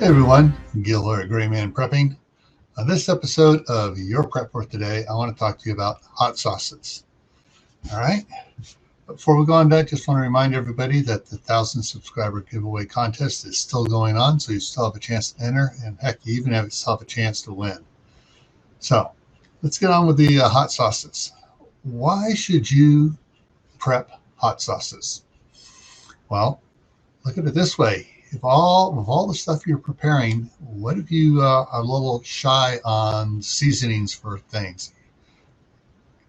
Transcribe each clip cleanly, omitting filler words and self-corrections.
everyone, Gil here at Grayman Prepping. On this episode of Your Prep for Today, I want to talk to you about hot sauces. All right. Before we go on that, just want to remind everybody that the 1,000 subscriber giveaway contest is still going on, so you still have a chance to enter, and heck, you even still have a chance to win. So let's get on with the hot sauces. Why should you prep hot sauces? Well, look at it this way. If all the stuff you're preparing, what if you are a little shy on seasonings for things?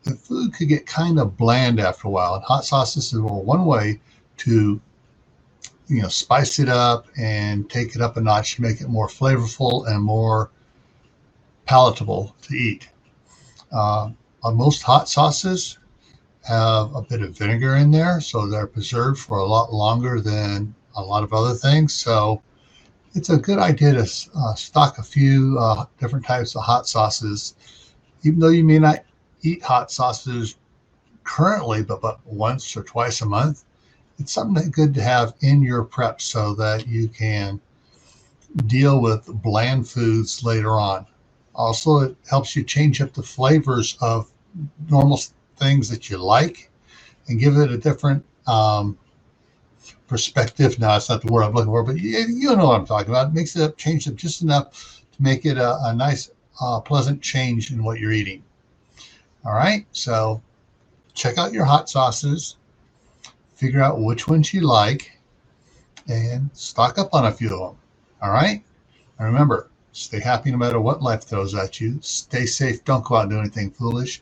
The food could get kind of bland after a while, and hot sauces are one way to spice it up and take it up a notch to make it more flavorful and more palatable to eat. Most hot sauces have a bit of vinegar in there, so they're preserved for a lot longer than a lot of other things. So it's a good idea to stock a few different types of hot sauces, even though you may not eat hot sauces currently, but once or twice a month. It's something good to have in your prep so that you can deal with bland foods later on. Also, it helps you change up the flavors of normal things that you like and give it a different perspective. Now, it's not the word I'm looking for, but you know what I'm talking about. It makes it change it just enough to make it a nice, pleasant change in what you're eating. All right, so check out your hot sauces, figure out which ones you like, and stock up on a few of them. All right, and remember, stay happy no matter what life throws at you. Stay safe. Don't go out and do anything foolish.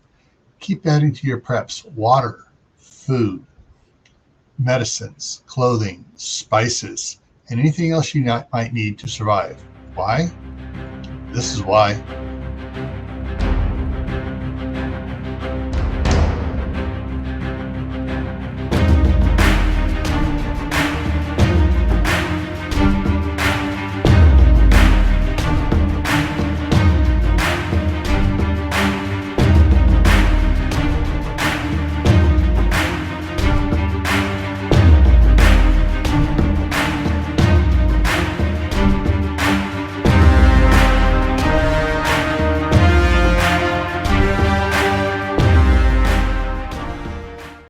Keep adding to your preps: water, food, medicines, clothing, spices, and anything else you might need to survive. Why? This is why.